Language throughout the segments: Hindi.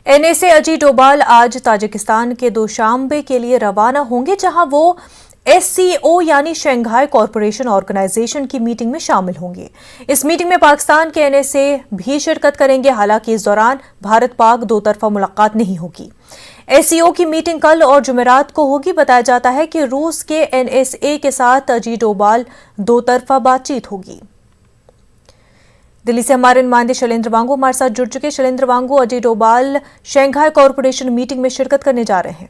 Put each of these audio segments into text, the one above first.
एनएसए अजीत डोभाल आज ताजिकिस्तान के दुशांबे के लिए रवाना होंगे, जहां वो एससीओ यानी शंघाई कॉरपोरेशन ऑर्गेनाइजेशन की मीटिंग में शामिल होंगे। इस मीटिंग में पाकिस्तान के एनएसए भी शिरकत करेंगे। हालांकि इस दौरान भारत पाक दो तरफा मुलाकात नहीं होगी। एससीओ की मीटिंग कल और जुमेरात को होगी। बताया जाता है कि रूस के एनएसए के साथ अजीत डोभाल दो तरफा बातचीत होगी। दिल्ली से हमारे नुमाइंदे शैलेंद्र वांगू हमारे साथ जुड़ चुके। Shailendra Wangu, Ajit Doval Shanghai corporation meeting में शिरकत करने जा रहे हैं।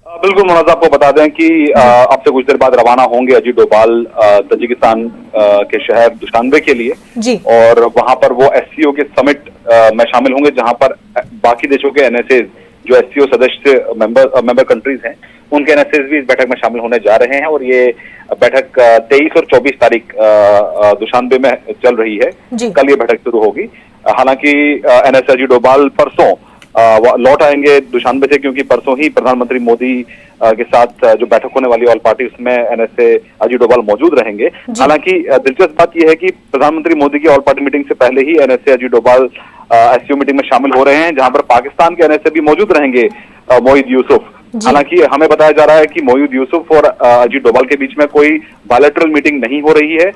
बिल्कुल मुनाज़, आपको बता दें कि अब से कुछ देर बाद रवाना होंगे अजीत डोभाल ताजिकिस्तान के शहर दुशांबे के लिए जी। और वहां पर वो एससीओ के समिट में शामिल होंगे, जहां पर बाकी देशों के एनएसए जो एससीओ सदस्य मेंबर कंट्रीज हैं, उनके एनएसए भी इस बैठक में शामिल होने जा रहे हैं। और ये बैठक 23 और 24 तारीख दुशांबे में चल रही है। कल ये बैठक शुरू होगी। हालांकि एनएसए अजीत डोभाल परसों लौट आएंगे दुशांबे से, क्योंकि परसों ही प्रधानमंत्री मोदी के साथ जो बैठक होने वाली ऑल पार्टी, उसमें एनएसए अजीत डोभाल मौजूद रहेंगे। हालांकि दिलचस्प बात यह है कि प्रधानमंत्री मोदी की ऑल पार्टी मीटिंग से पहले ही NSA Ajit Doval SCO meeting में शामिल हो रहे हैं, जहां पर पाकिस्तान के एनएसए भी मौजूद रहेंगे, मोईद यूसुफ। हालांकि हमें बताया जा रहा है कि मोईद यूसुफ और अजीत डोभाल के बीच में कोई बायलैटरल मीटिंग नहीं हो रही है।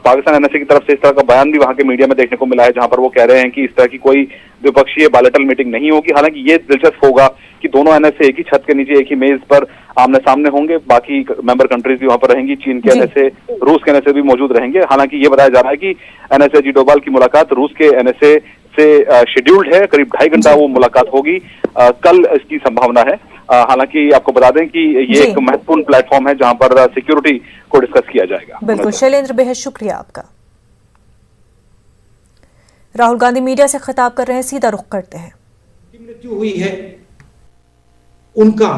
पाकिस्तान एनएसए की तरफ से इस तरह का बयान भी वहां के मीडिया में देखने को मिला है, जहां पर वो कह रहे हैं कि इस तरह की कोई द्विपक्षीय बायलैटरल मीटिंग नहीं होगी। हालांकि ये दिलचस्प होगा कि दोनों एनएसए एक ही छत के नीचे एक ही मेज पर आमने सामने होंगे। बाकी मेंबर कंट्रीज भी वहां पर रहेंगी, चीन के एनएसए, रूस के एनएसए भी मौजूद रहेंगे। हालांकि ये बताया जा रहा है कि एनएसए अजीत डोभाल की मुलाकात रूस के एनएसए से शेड्यूल्ड है। करीब 2.5 घंटा वो मुलाकात होगी। कल इसकी संभावना है। हालांकि आपको बता दें कि ये एक महत्वपूर्ण प्लेटफॉर्म है जहां पर सिक्योरिटी को डिस्कस किया जाएगा। बिल्कुल शैलेंद्र, बेहद शुक्रिया आपका। राहुल गांधी मीडिया से खिताब कर रहे हैं, सीधा रुख करते हैं। मृत्यु हुई है उनका